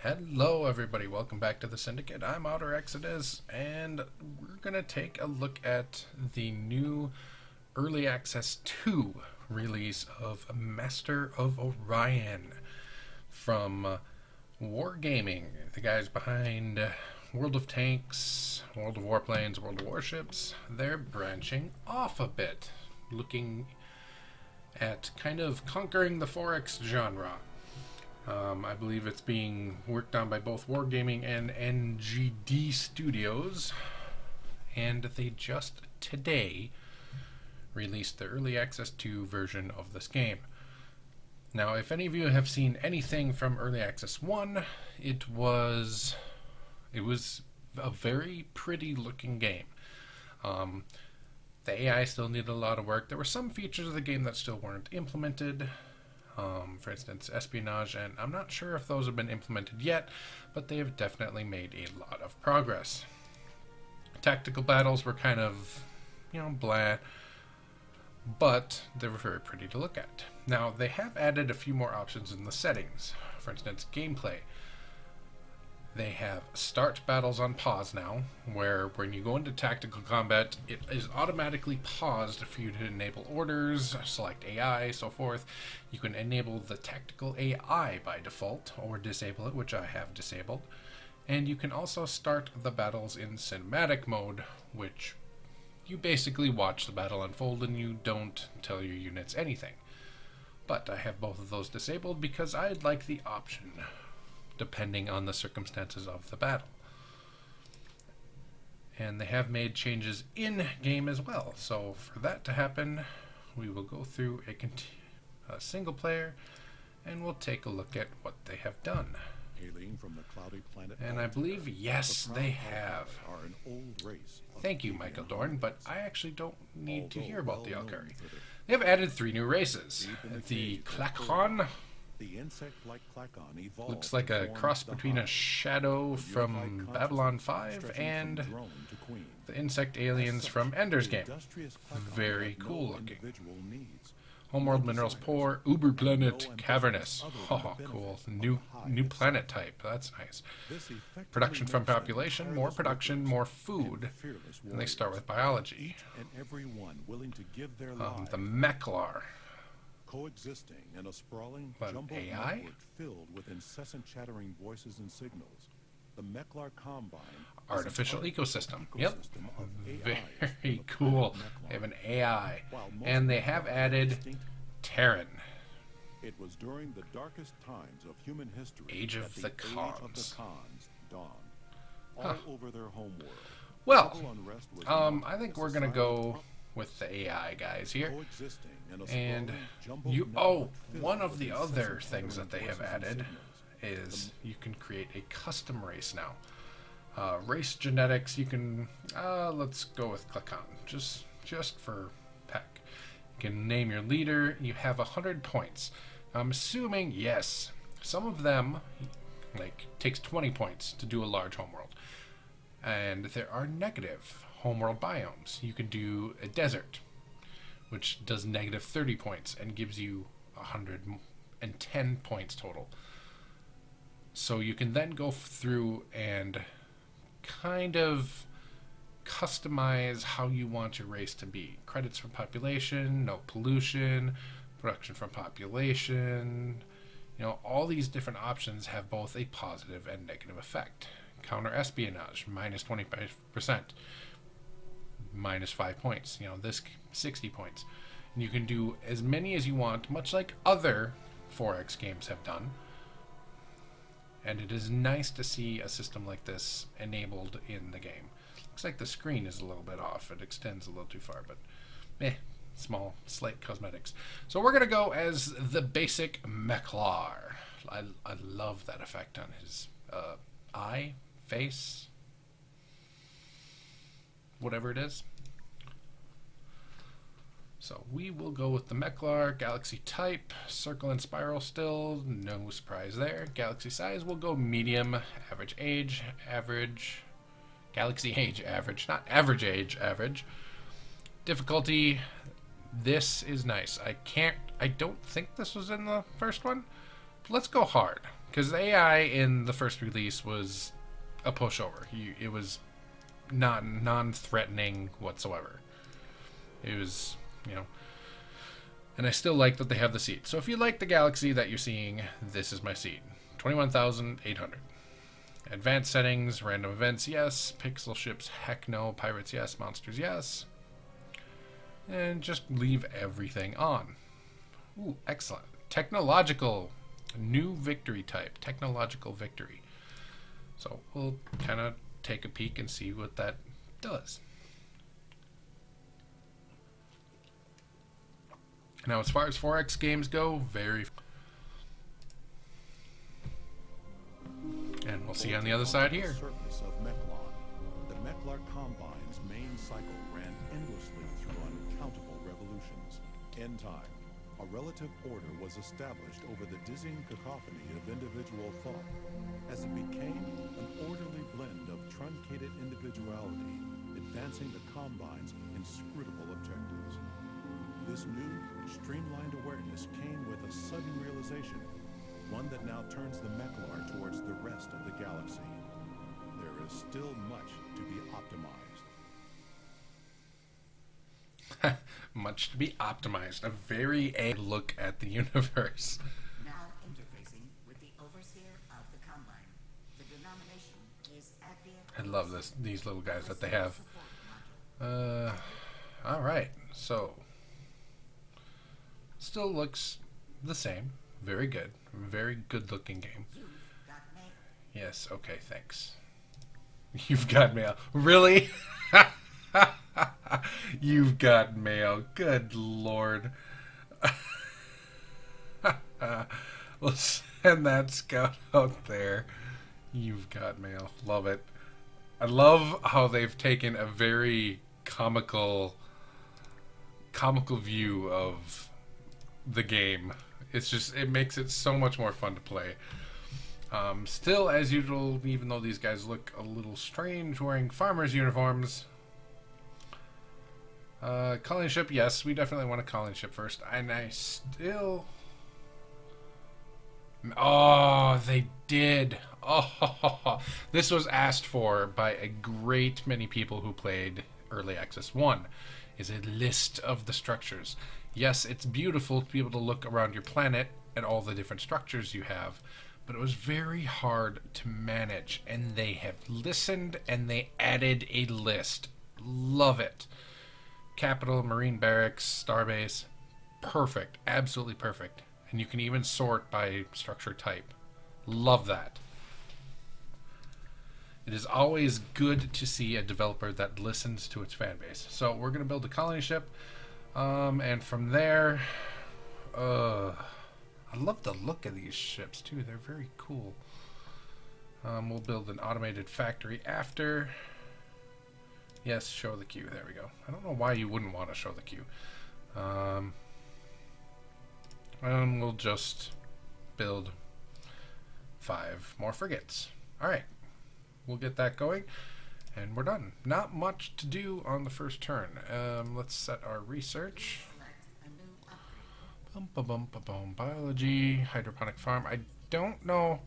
Hello everybody, welcome back to the Syndicate. I'm Outer Exodus, and we're going to take a look at the new Early Access 2 release of Master of Orion from Wargaming, the guys behind World of Tanks, World of Warplanes, World of Warships. They're branching off a bit, looking at kind of conquering the 4X genre. I believe it's being worked on by both Wargaming and NGD Studios, and they just today released the Early Access 2 version of this game. Now, if any of you have seen anything from Early Access 1, it was a very pretty looking game. The AI still needed a lot of work. There were some features of the game that still weren't implemented. For instance, espionage, and I'm not sure if those have been implemented yet, but they have definitely made a lot of progress. Tactical battles were kind of, blah, but they were very pretty to look at. Now, they have added a few more options in the settings. For instance, gameplay. They have start battles on pause now, where when you go into tactical combat, it is automatically paused for you to enable orders, select AI, so forth. You can enable the tactical AI by default, or disable it, which I have disabled. And you can also start the battles in cinematic mode, which you basically watch the battle unfold and you don't tell your units anything. But I have both of those disabled because I'd like the option, depending on the circumstances of the battle. And they have made changes in-game as well. So for that to happen, we will go through a single player, and we'll take a look at what they have done. Hailing from the cloudy planet And I believe, yes, they have. Are an old race. Thank you, Michael Dorn, but I actually don't need to hear about the Alkari. They have added 3 new races. The Klakon. The insect-like Klakon evolved. Looks like a cross between a shadow from Babylon 5 and the insect aliens from Ender's Game. Very cool looking. Homeworld minerals poor, uber planet cavernous. Oh, cool. New planet type. That's nice. Production from population, more production, more food. And they start with biology. The Meklar. Coexisting in a sprawling, jumbled AI? network filled with incessant chattering voices and signals. The Meklar Combine. Artificial ecosystem. Yep. Of AI Very cool. They have an AI. And they have added Terran. It was during the darkest times of human history Age of the Khans dawned all over their homeworld. Well, I think we're gonna go with the AI guys here. And one of the other things that they have added is you can create a custom race now. Race genetics, you can, let's go with Klakon, just for peck. You can name your leader, you have 100 points. I'm assuming, yes, some of them, takes 20 points to do a large homeworld. And there are negative homeworld biomes. You can do a desert, which does negative 30 points and gives you 110 points total. So you can then go through and kind of customize how you want your race to be. Credits from population, no pollution, production from population. All these different options have both a positive and negative effect. Counter espionage, minus 25%. Minus 5 points. This 60 points. And you can do as many as you want, much like other 4X games have done. And it is nice to see a system like this enabled in the game. Looks like the screen is a little bit off. It extends a little too far, but small, slight cosmetics. So we're going to go as the basic Meklar. I love that effect on his eye, face, whatever it is. So we will go with the Meklar. Galaxy type, circle and spiral still, no surprise there. Galaxy size, we'll go medium. Average age, average. Galaxy age, average, not average age, average. Difficulty, this is nice. I don't think this was in the first one. But let's go hard, Because the AI in the first release was a pushover. It was not non-threatening whatsoever. It was, you know, and I still like that they have the seed. So if you like the galaxy that you're seeing, this is my seed. 21,800. Advanced settings, random events, yes. Pixel ships, heck no. Pirates, yes. Monsters, yes. And just leave everything on. Ooh, excellent. Technological. New victory type. Technological victory. So we'll kind of take a peek and see what that does. Now, as far as 4X games go, and we'll see you on the other side here. Surface of Meklar. The Meklar Combine's main cycle ran endlessly through uncountable revolutions. In time, a relative order was established over the dizzying cacophony of individual thought, as it became an orderly blend of truncated individuality, advancing the Combine's inscrutable objectives. This new, streamlined awareness came with a sudden realization, one that now turns the Meklar towards the rest of the galaxy. There is still much to be optimized. Much to be optimized. A very A look at the universe. Now interfacing with the overseer of the Combine. The denomination is I love these little guys that they have. Alright, so still looks the same. Very good. Very good looking game. Yes, okay, thanks. You've got mail. Really? You've got mail. Good lord. We'll send that scout out there. You've got mail. Love it. I love how they've taken a very comical view of the game. It's just, it makes it so much more fun to play. Still, as usual, even though these guys look a little strange wearing farmers' uniforms. Colony ship, yes, we definitely want a colony ship first. And I still... Oh, they did. Oh, this was asked for by a great many people who played Early Access 1. Is a list of the structures. Yes, it's beautiful to be able to look around your planet at all the different structures you have, but it was very hard to manage, and they have listened and they added a list. Love it. Capital, Marine Barracks, Starbase. Perfect. Absolutely perfect. And you can even sort by structure type. Love that. It is always good to see a developer that listens to its fan base. So we're going to build a colony ship. And from there, I love the look of these ships too. They're very cool. We'll build an automated factory after. Yes, show the queue. There we go. I don't know why you wouldn't want to show the queue. And we'll just build 5 more frigates. Alright. We'll get that going. And we're done. Not much to do on the first turn. Let's set our research. Biology, hydroponic farm. I don't know.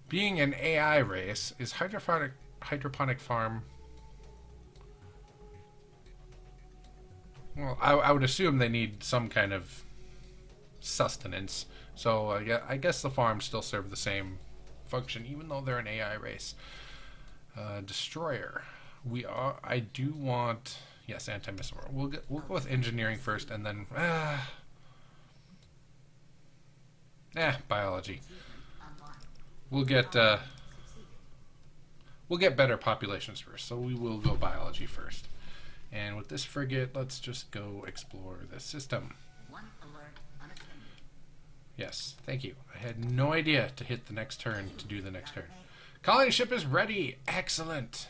Being an AI race, is hydroponic farm... Well, I would assume they need some kind of sustenance. So I guess the farms still serve the same function, even though they're an AI race. Destroyer. I do want... Yes, anti-missile. We'll go with engineering first, and then... biology. We'll get better populations first, so we will go biology first. And with this frigate, let's just go explore the system. Yes, thank you. I had no idea to hit the next turn to do the next turn. Colony ship is ready. Excellent.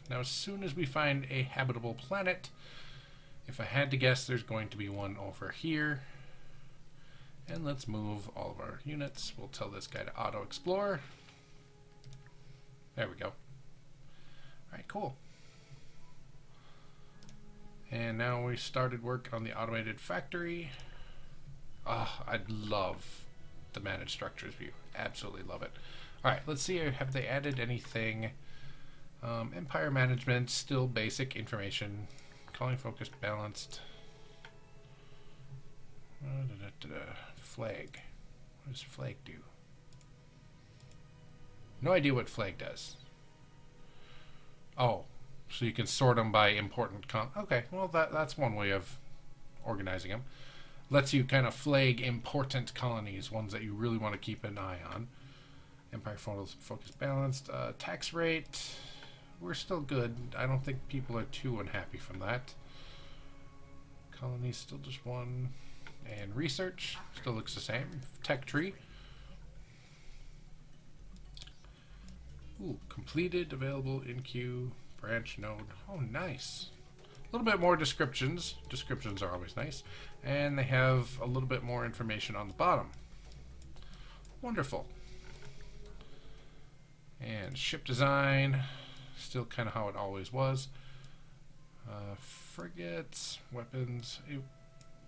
Now, as soon as we find a habitable planet, if I had to guess, there's going to be one over here. And let's move all of our units. We'll tell this guy to auto-explore. There we go. All right, cool. And now we started work on the automated factory. I'd love the manage structures view. Absolutely love it. All right, let's see. Have they added anything? Empire management, still basic information. Calling focused, balanced. Flag. What does flag do? No idea what flag does. Oh, so you can sort them by important okay, well that's one way of organizing them. Lets you kind of flag important colonies, ones that you really want to keep an eye on. Empire focus balanced. Tax rate, we're still good. I don't think people are too unhappy from that. Colonies still just one. And research still looks the same. Tech tree. Ooh, completed, available in queue, branch node. Oh, nice. A little bit more descriptions. Descriptions are always nice. And they have a little bit more information on the bottom. Wonderful. And ship design, still kind of how it always was. Frigates, weapons. It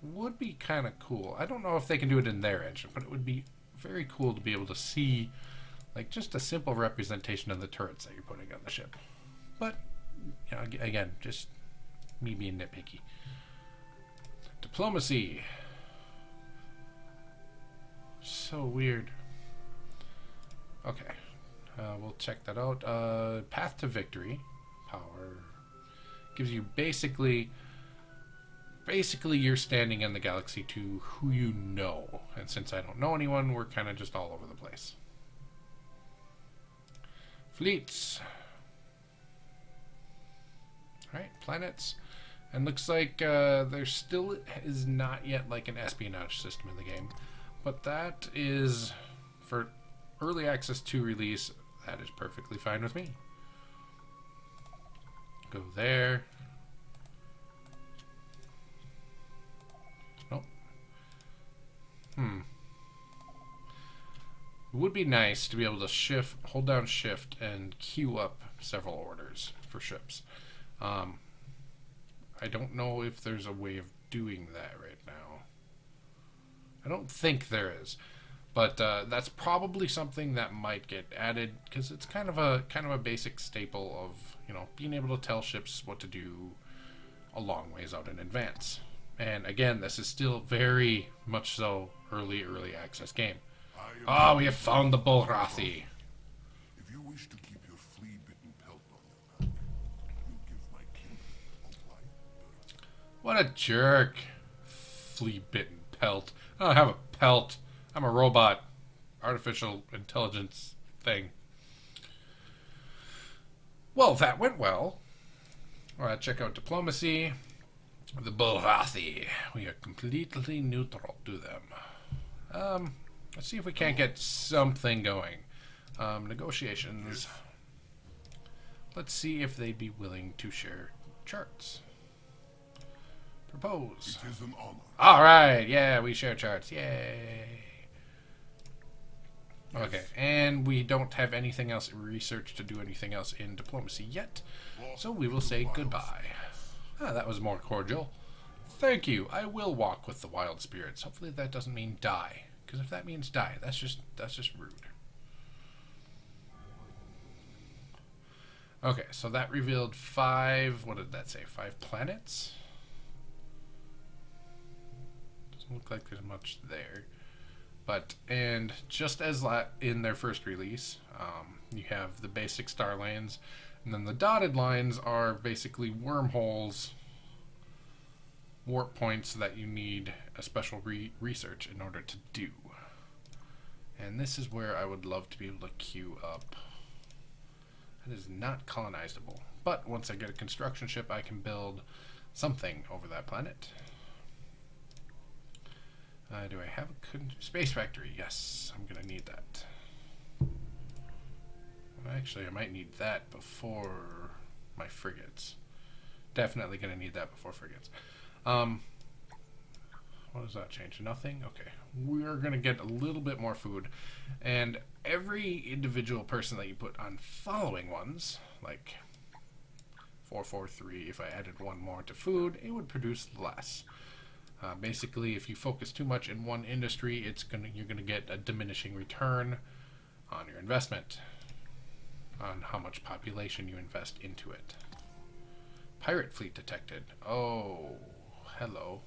would be kind of cool. I don't know if they can do it in their engine, but it would be very cool to be able to see like just a simple representation of the turrets that you're putting on the ship. But, you know, again, just me being nitpicky. Diplomacy. So weird. Okay. We'll check that out. Path to victory. Power. Gives you basically you're standing in the galaxy to who you know. And since I don't know anyone, we're kind of just all over the place. Fleets. Alright, planets. And looks like there still is not yet like an espionage system in the game. But that is, for early access 2 release, that is perfectly fine with me. Go there. Nope. It would be nice to be able to hold down shift and queue up several orders for ships. I don't know if there's a way of doing that right now. I don't think there is, but that's probably something that might get added because it's kind of a basic staple of, you know, being able to tell ships what to do a long ways out in advance. And again, this is still very much so early access game. Ah, we have found the Bulrathi. If you wish to keep your flea-bitten pelt on your back, you give my kingdom a wide berth. What a jerk. Flea-bitten pelt. I don't have a pelt. I'm a robot. Artificial intelligence thing. Well, that went well. Alright, check out diplomacy. The Bulrathi. We are completely neutral to them. Let's see if we can't get something going. Negotiations. Let's see if they'd be willing to share charts. Propose. It is an honor. Alright, yeah, we share charts. Yay. Okay, and we don't have anything else in research to do anything else in diplomacy yet. So we will say goodbye. Ah, that was more cordial. Thank you. I will walk with the wild spirits. Hopefully that doesn't mean die. Because if that means die, that's just rude. Okay, so that revealed 5, what did that say? 5 planets? Doesn't look like there's much there. But, and just as in their first release, you have the basic star lanes, and then the dotted lines are basically wormholes, warp points that you need a special research in order to do. And this is where I would love to be able to queue up. It is not colonizable, but once I get a construction ship, I can build something over that planet. Do I have a space factory? Yes, I'm gonna need that. Well, actually, I might need that before my frigates. Definitely gonna need that before frigates. What does that change? Nothing? Okay. We're going to get a little bit more food. And every individual person that you put on following ones, like 443, if I added one more to food, it would produce less. Basically, if you focus too much in one industry, you're gonna get a diminishing return on your investment, on how much population you invest into it. Pirate fleet detected. Oh, hello.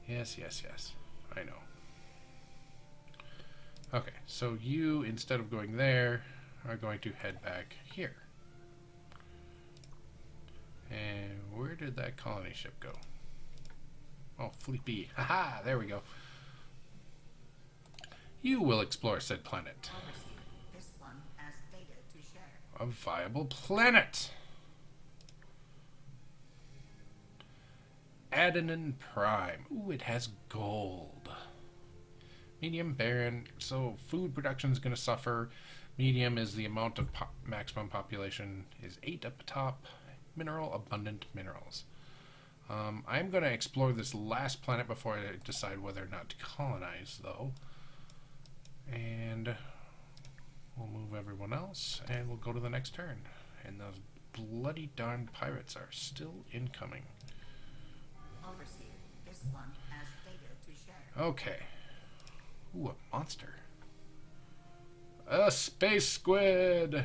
Yes, yes, yes. I know. Okay, so you, instead of going there, are going to head back here. And where did that colony ship go? Oh, Fleet B. Haha, there we go. You will explore said planet. Overseer, this one has data to share. A viable planet. Adenine Prime. Ooh, it has gold. Medium barren, so food production is going to suffer. Medium is the amount of maximum population is 8 up top. Mineral, abundant minerals. I'm going to explore this last planet before I decide whether or not to colonize, though. And we'll move everyone else, and we'll go to the next turn. And those bloody darn pirates are still incoming. Overseer, this one has data to share. Okay. Ooh, a monster. A space squid!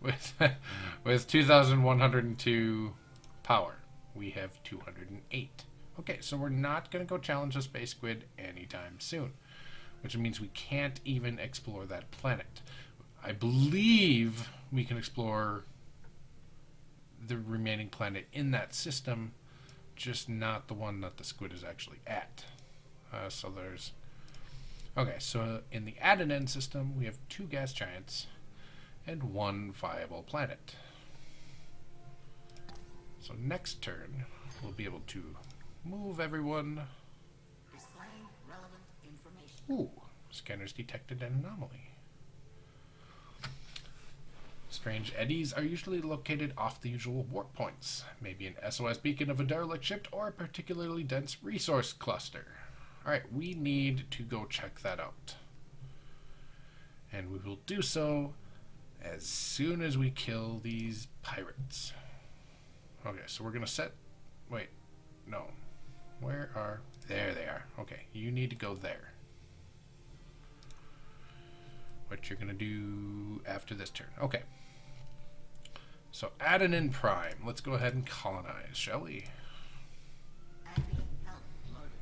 With 2,102 power. We have 208. Okay, so we're not going to go challenge a space squid anytime soon. Which means we can't even explore that planet. I believe we can explore the remaining planet in that system, just not the one that the squid is actually at. So there's... Okay, so in the Adenine system, we have 2 gas giants and 1 viable planet. So next turn, we'll be able to move everyone. Displaying relevant information. Ooh, scanners detected an anomaly. Strange eddies are usually located off the usual warp points. Maybe an SOS beacon of a derelict ship or a particularly dense resource cluster. Alright, we need to go check that out. And we will do so as soon as we kill these pirates. Okay, so we're going to set... Wait, no. Where are... There they are. Okay, you need to go there. What you're going to do after this turn. Okay. So, Adenine Prime. Let's go ahead and colonize, shall we? Avian help loaded.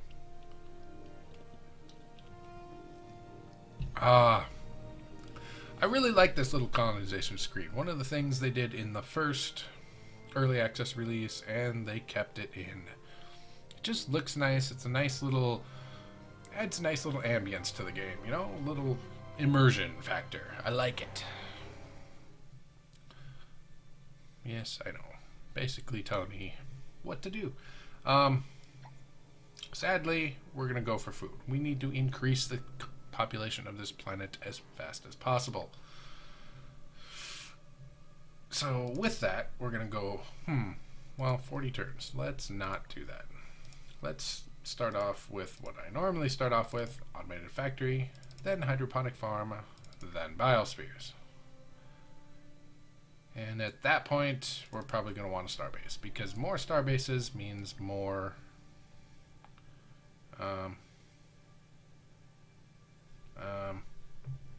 I really like this little colonization screen. One of the things they did in the first early access release, and they kept it in. It just looks nice. It's a nice little... adds a nice little ambience to the game, you know? A little immersion factor. I like it. Yes, I know. Basically telling me what to do. Sadly, we're going to go for food. We need to increase the population of this planet as fast as possible. So with that, we're going to go, well, 40 turns. Let's not do that. Let's start off with what I normally start off with, automated factory, then hydroponic farm, then biospheres. And at that point, we're probably going to want a starbase, because more starbases means more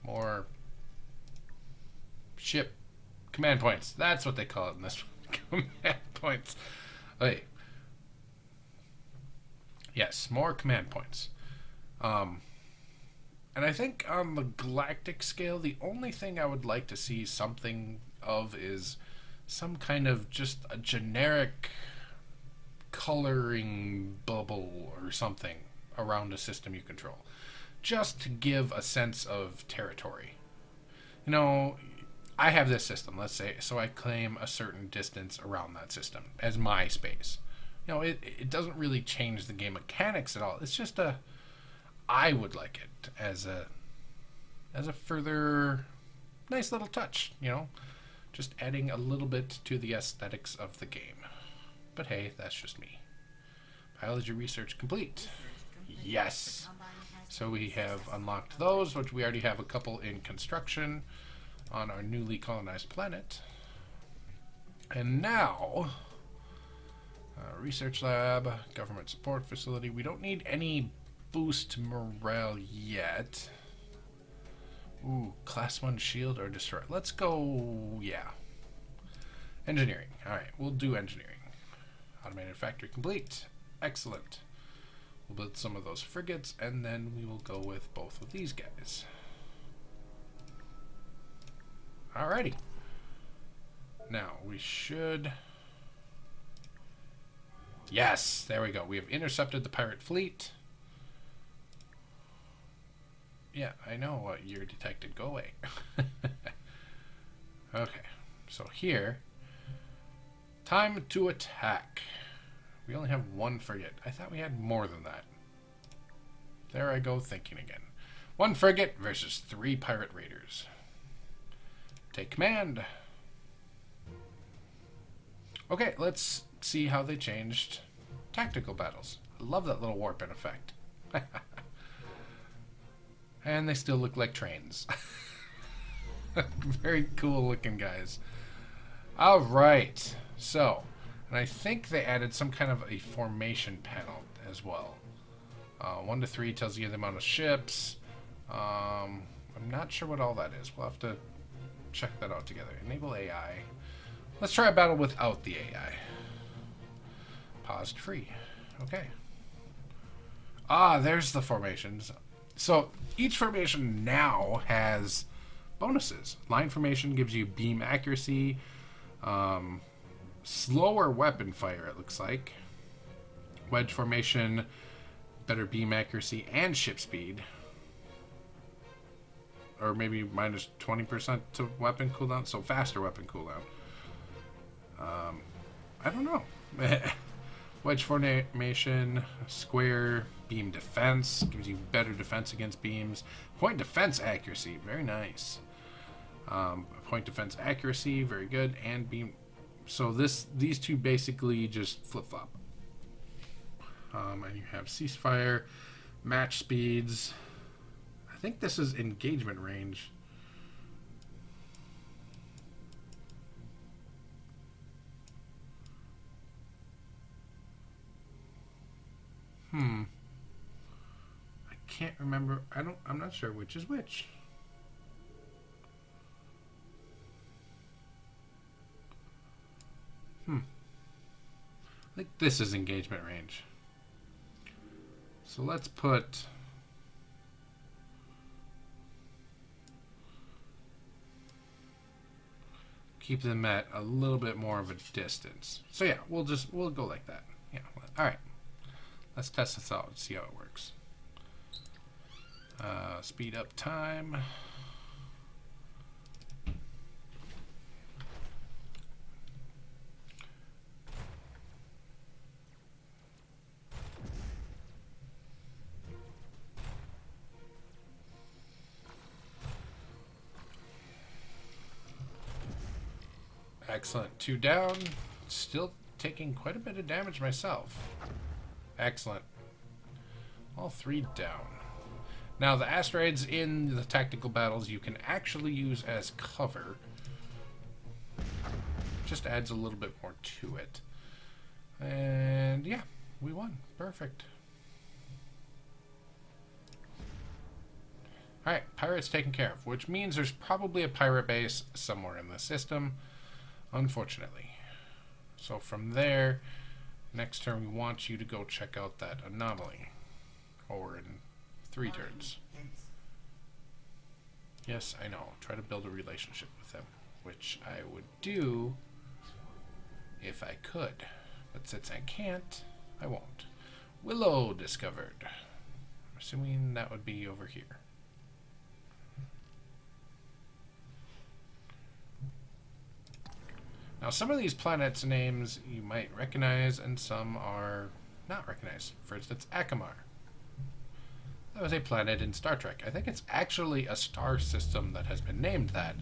more ship command points. That's what they call it in this one. Command points. Okay. Yes, more command points. And I think on the galactic scale, the only thing I would like to see something of is some kind of just a generic coloring bubble or something around a system you control. Just to give a sense of territory. You know, I have this system, let's say, so I claim a certain distance around that system as my space. You know, it doesn't really change the game mechanics at all. It's just I would like it as a further nice little touch, you know, just adding a little bit to the aesthetics of the game. But hey, that's just me. Biology research complete. Yes. So we have unlocked those, which we already have a couple in construction on our newly colonized planet. And now, Research lab, government support facility. We don't need any boost to morale yet. Ooh, class 1 shield or destroy. Let's go, yeah. Engineering. Alright, we'll do engineering. Automated factory complete. Excellent. We'll build some of those frigates, and then we will go with both of these guys. Alrighty. Now, we should... Yes, there we go. We have intercepted the pirate fleet. Yeah, I know what you're detected. Go away. Okay, so here, time to attack. We only have one frigate. I thought we had more than that. There I go thinking again. 1 frigate versus 3 pirate raiders. Take command. Okay, let's see how they changed tactical battles. I love that little warp-in effect. And they still look like trains. Very cool looking guys. Alright, so, and I think they added some kind of a formation panel as well. 1 to 3 tells you the amount of ships. I'm not sure what all that is. We'll have to check that out together. Enable AI. Let's try a battle without the AI. Paused free. Okay. Ah, there's the formations. So each formation now has bonuses. Line formation gives you beam accuracy, slower weapon fire, it looks like. Wedge formation, better beam accuracy and ship speed. Or maybe minus 20% to weapon cooldown, so faster weapon cooldown. I don't know. Wedge formation, square, beam defense, gives you better defense against beams. Point defense accuracy, very nice. Point defense accuracy, very good, and beam. So these two basically just flip-flop. And you have ceasefire, match speeds. I think this is engagement range. I can't remember. I'm not sure which is which. I think this is engagement range. So let's put keep them at a little bit more of a distance. So yeah, we'll go like that. Yeah. All right. Let's test this out and see how it works. Speed up time. Excellent. 2 down. Still taking quite a bit of damage myself. Excellent. All 3 down. Now, the asteroids in the tactical battles you can actually use as cover. Just adds a little bit more to it. And yeah, we won. Perfect. Alright, pirates taken care of, which means there's probably a pirate base somewhere in the system, unfortunately. So from there, next turn we want you to go check out that anomaly. Or in 3 turns. Yes, I know. Try to build a relationship with them, which I would do if I could. But since I can't, I won't. Willow discovered. I'm assuming that would be over here. Now, some of these planets' names you might recognize, and some are not recognized. For instance, Akamar. That was a planet in Star Trek. I think it's actually a star system that has been named that.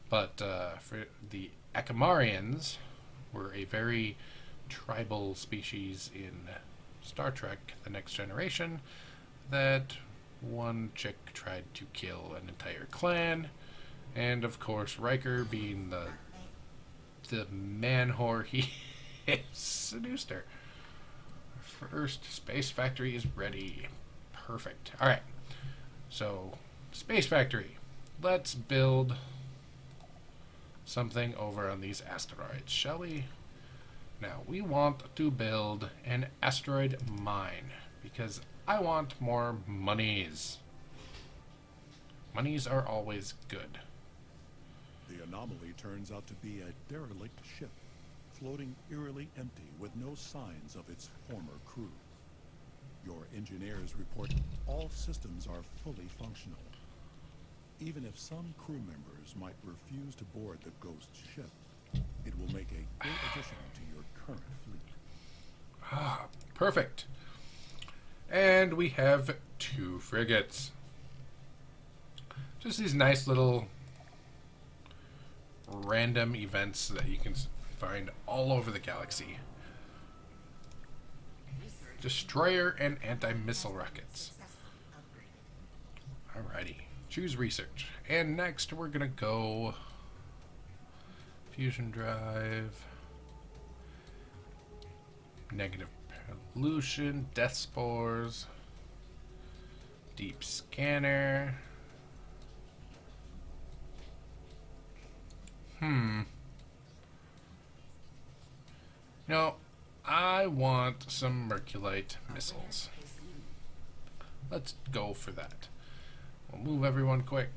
But for the Akamarians were a very tribal species in Star Trek, The Next Generation, that one chick tried to kill an entire clan. And, of course, Riker, being the man whore he Seduced her. First space factory is ready. Perfect. Alright. So, space factory. Let's build something over on these asteroids, shall we? Now, we want to build an asteroid mine because I want more monies. Monies are always good. The anomaly turns out to be a derelict ship, floating eerily empty with no signs of its former crew. Your engineers report all systems are fully functional. Even if some crew members might refuse to board the ghost ship, it will make a great addition to your current fleet. Ah, perfect. And we have 2 frigates. Just these nice little random events that you can find all over the galaxy. Destroyer and anti-missile rockets. Alrighty. Choose research. And next we're going to go fusion drive, negative pollution, death spores, deep scanner. No, I want some Merculite missiles. Let's go for that. We'll move everyone quick.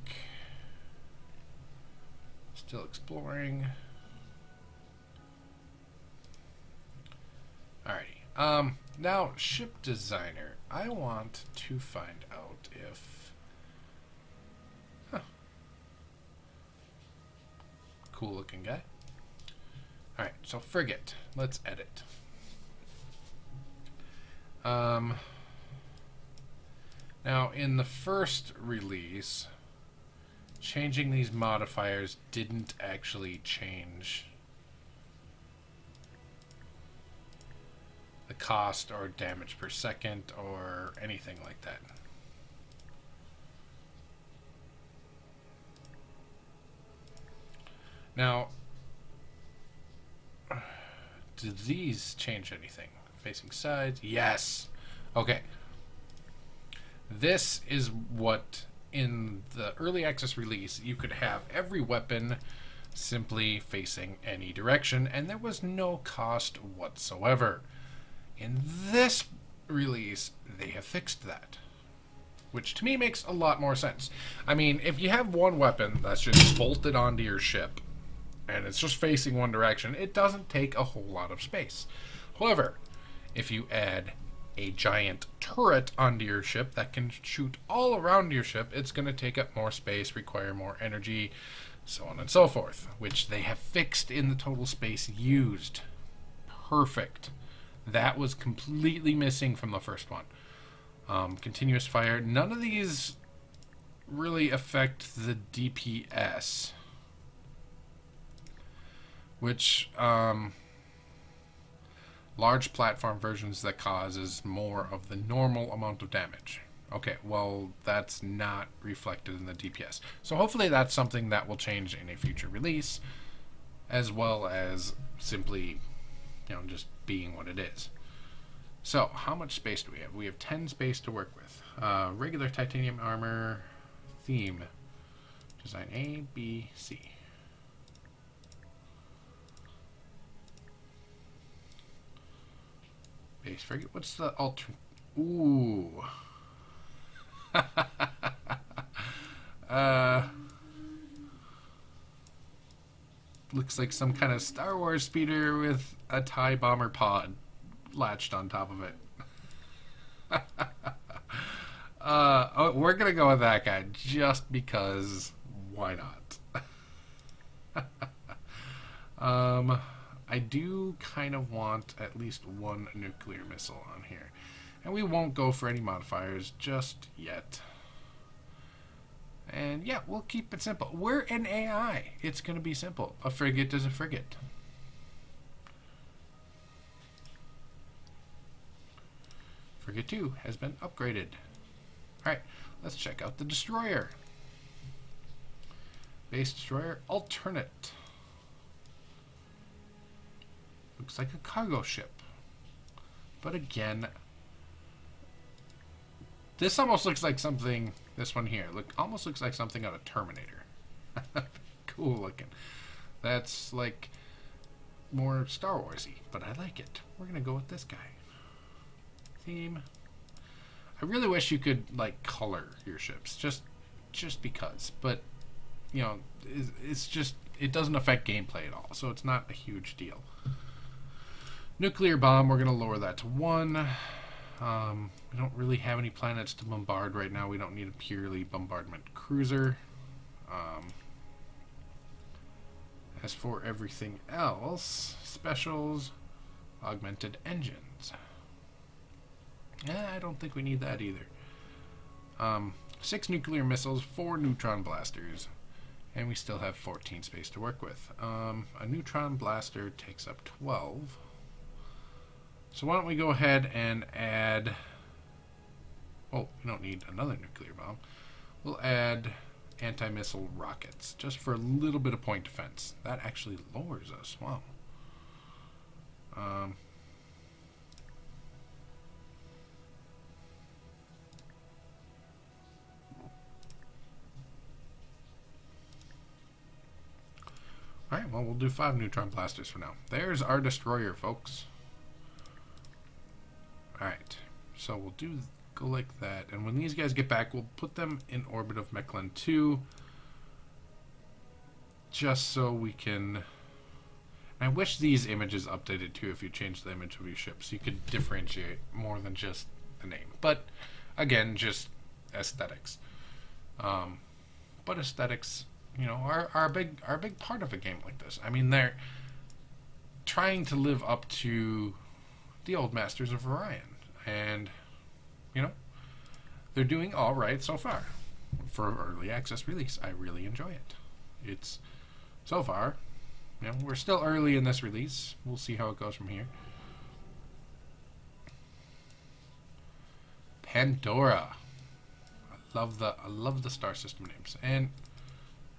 Still exploring. Alrighty. Now, ship designer. I want to find out if... Cool looking guy. Alright, so frigate. Let's edit. Now, in the first release, changing these modifiers didn't actually change the cost or damage per second or anything like that. Now, do these change anything? Facing sides? Yes! Okay. This is what, in the early access release, you could have every weapon simply facing any direction, and there was no cost whatsoever. In this release, they have fixed that, which to me makes a lot more sense. I mean, if you have one weapon that's just bolted onto your ship, and it's just facing one direction, it doesn't take a whole lot of space. However, if you add a giant turret onto your ship that can shoot all around your ship, it's going to take up more space, require more energy, so on and so forth, which they have fixed in the total space used. Perfect. That was completely missing from the first one. Continuous fire. None of these really affect the DPS, which large platform versions that causes more of the normal amount of damage. Okay, well, that's not reflected in the DPS. So hopefully that's something that will change in a future release, as well as simply, just being what it is. So, how much space do we have? We have 10 space to work with. Regular titanium armor, theme, design A, B, C. Base frigate. What's the alternate? Ooh. Looks like some kind of Star Wars speeder with a TIE bomber pod latched on top of it. We're gonna go with that guy just because. Why not? I do kind of want at least one nuclear missile on here. And we won't go for any modifiers just yet. And yeah, we'll keep it simple. We're an AI. It's going to be simple. A frigate is a frigate. Frigate 2 has been upgraded. Alright, let's check out the destroyer. Base destroyer alternate. Looks like a cargo ship. But again, this almost looks like something, this one here, almost looks like something out of Terminator. Cool looking. That's like more Star Warsy, but I like it. We're going to go with this guy. Theme. I really wish you could like color your ships, just because. But, you know, it's just, it doesn't affect gameplay at all, so it's not a huge deal. Nuclear bomb, we're going to lower that to 1. We don't really have any planets to bombard right now. We don't need a purely bombardment cruiser. As for everything else, specials, augmented engines. I don't think we need that either. 6 nuclear missiles, 4 neutron blasters, and we still have 14 space to work with. A neutron blaster takes up 12. So why don't we go ahead and add... Oh, we don't need another nuclear bomb. We'll add anti-missile rockets, just for a little bit of point defense. That actually lowers us. Wow. Alright, well, we'll do 5 neutron blasters for now. There's our destroyer, folks. Alright, so we'll go like that. And when these guys get back, we'll put them in orbit of Meklar 2. Just so we can... I wish these images updated too if you change the image of your ship, so you could differentiate more than just the name. But, again, just aesthetics. But aesthetics... you know, are a big part of a game like this. I mean, they're trying to live up to the old Masters of Orion, and you know, they're doing all right so far for early access release. I really enjoy it. It's so far, you know, we're still early in this release. We'll see how it goes from here. Pandora. I love the star system names, and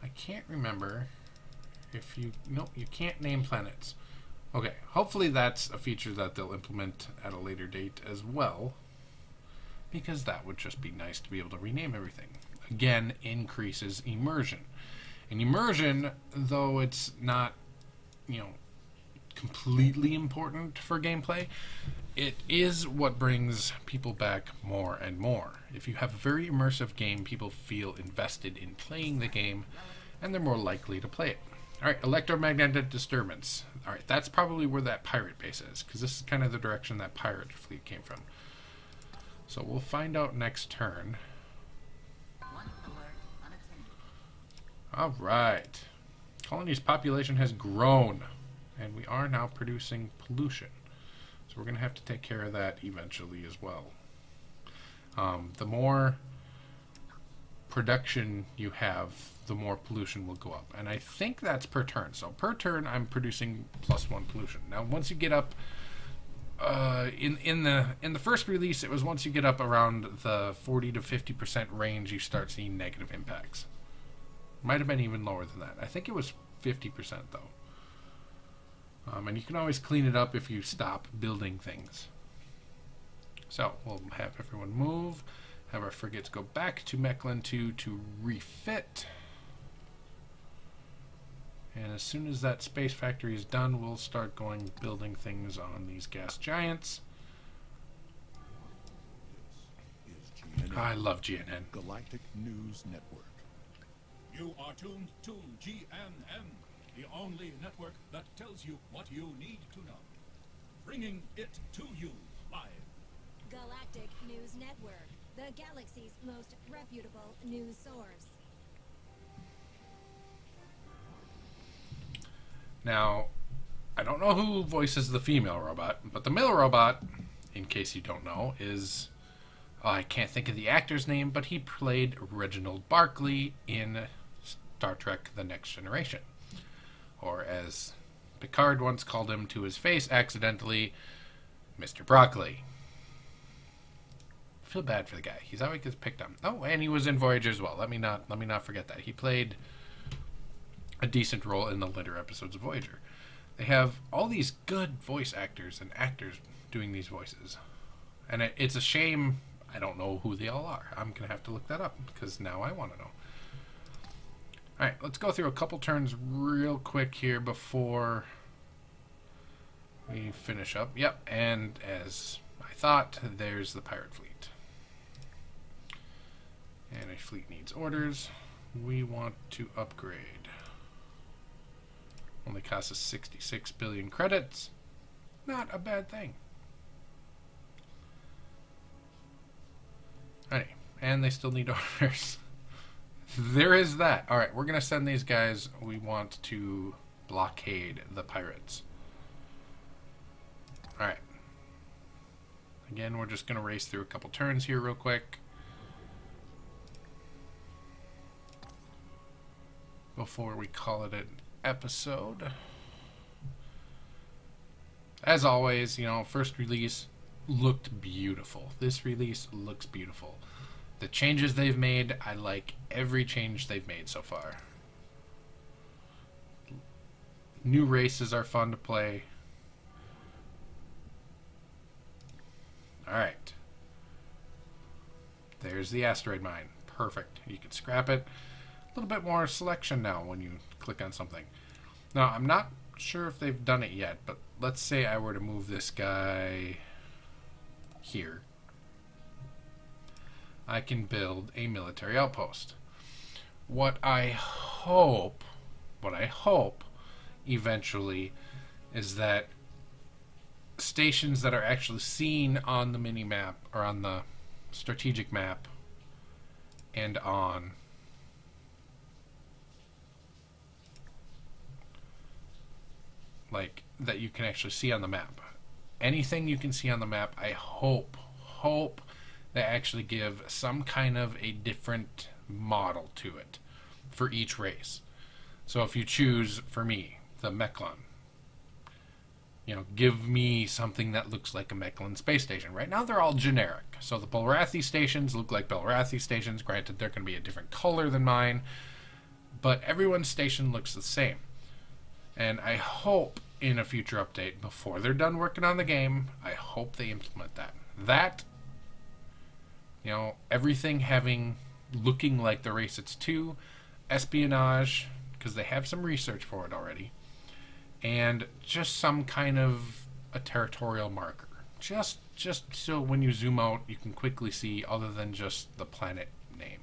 I can't remember if you... Nope, you can't name planets. Okay, hopefully that's a feature that they'll implement at a later date as well, because that would just be nice to be able to rename everything. Again, increases immersion. And immersion, though it's not, you know, completely important for gameplay, it is what brings people back more and more. If you have a very immersive game, people feel invested in playing the game, and they're more likely to play it. Alright, electromagnetic disturbance. Alright, that's probably where that pirate base is, because this is kind of the direction that pirate fleet came from. So we'll find out next turn. Alright. Colony's population has grown, and we are now producing pollution. So we're going to have to take care of that eventually as well. The more production you have, the more pollution will go up. And I think that's per turn. So per turn, I'm producing +1 pollution. Now, once you get up, in the first release, it was once you get up around the 40 to 50% range, you start seeing negative impacts. Might have been even lower than that. I think it was 50% though. And you can always clean it up if you stop building things. So we'll have everyone move, have our frigates go back to Meklar 2 to refit. And as soon as that space factory is done, we'll start building things on these gas giants. This is GNN, I love GNN. Galactic News Network. You are tuned to GNN, the only network that tells you what you need to know. Bringing it to you live. Galactic News Network, the galaxy's most reputable news source. Now, I don't know who voices the female robot, but the male robot, in case you don't know, is... I can't think of the actor's name, but he played Reginald Barclay in Star Trek The Next Generation. Or as Picard once called him to his face accidentally, Mr. Broccoli. I feel bad for the guy. He's always gets picked on. Oh, and he was in Voyager as well. Let me not forget that. He played a decent role in the later episodes of Voyager. they have all these good voice actors and actors doing these voices. And it's a shame I don't know who they all are. I'm going to have to look that up because now I want to know. Alright, let's go through a couple turns real quick here before we finish up. Yep, and as I thought, there's the pirate fleet. And a fleet needs orders. We want to upgrade. Only costs us 66 billion credits. Not a bad thing. Alrighty, and they still need orders. There is that. Alright, we're going to send these guys. We want to blockade the pirates. Alright. Again, we're just going to race through a couple turns here real quick. Before we call it an episode. As always, you know, first release looked beautiful. This release looks beautiful. The changes they've made, I like every change they've made so far. New races are fun to play. Alright. There's the asteroid mine. Perfect. You can scrap it. A little bit more selection now when you click on something. Now, I'm not sure if they've done it yet, but let's say I were to move this guy here. I can build a military outpost. What I hope eventually is that stations that are actually seen on the mini-map or on the strategic map and on like that you can actually see on the map. Anything you can see on the map, I hope they actually give some kind of a different model to it for each race. So if you choose, for me, the Meklar, you know, give me something that looks like a Meklar space station. Right now they're all generic. So the Belrathi stations look like Belrathi stations. Granted, they're going to be a different color than mine, but everyone's station looks the same. And I hope in a future update, before they're done working on the game, I hope they implement that. That, you know, everything looking like the race it's to, espionage, because they have some research for it already, and just some kind of a territorial marker. Just so when you zoom out, you can quickly see other than just the planet name.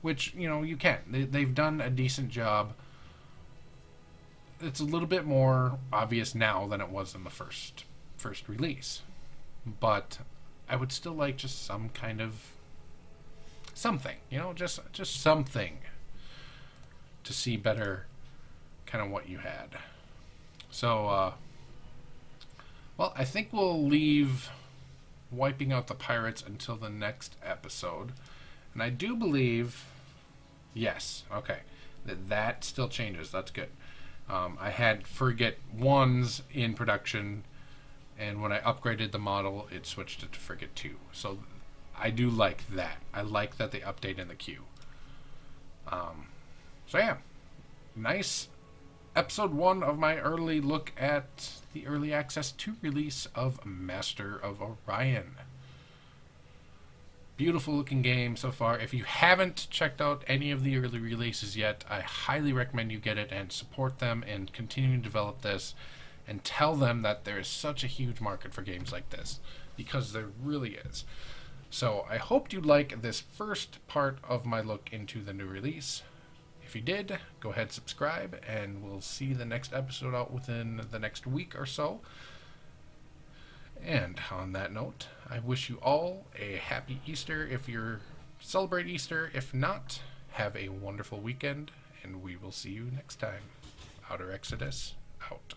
Which, you know, you can. They've done a decent job. It's a little bit more obvious now than it was in the first release. But I would still like just some kind of something, you know, just something to see better kind of what you had. So, well, I think we'll leave wiping out the pirates until the next episode. And I do believe, yes, okay, that still changes. That's good. I had Frigate 1s in production, and when I upgraded the model, it switched it to Frigate 2. So I do like that. I like that they update in the queue. So yeah, nice episode 1 of my early look at the early access 2 release of Master of Orion. Beautiful looking game so far. If you haven't checked out any of the early releases yet, I highly recommend you get it and support them and continue to develop this and tell them that there is such a huge market for games like this, because there really is. So I hoped you like this first part of my look into the new release. If you did, go ahead, subscribe, and we'll see the next episode out within the next week or so. And on that note, I wish you all a happy Easter if you celebrate Easter. If not, have a wonderful weekend, and we will see you next time. Outer Exodus, out.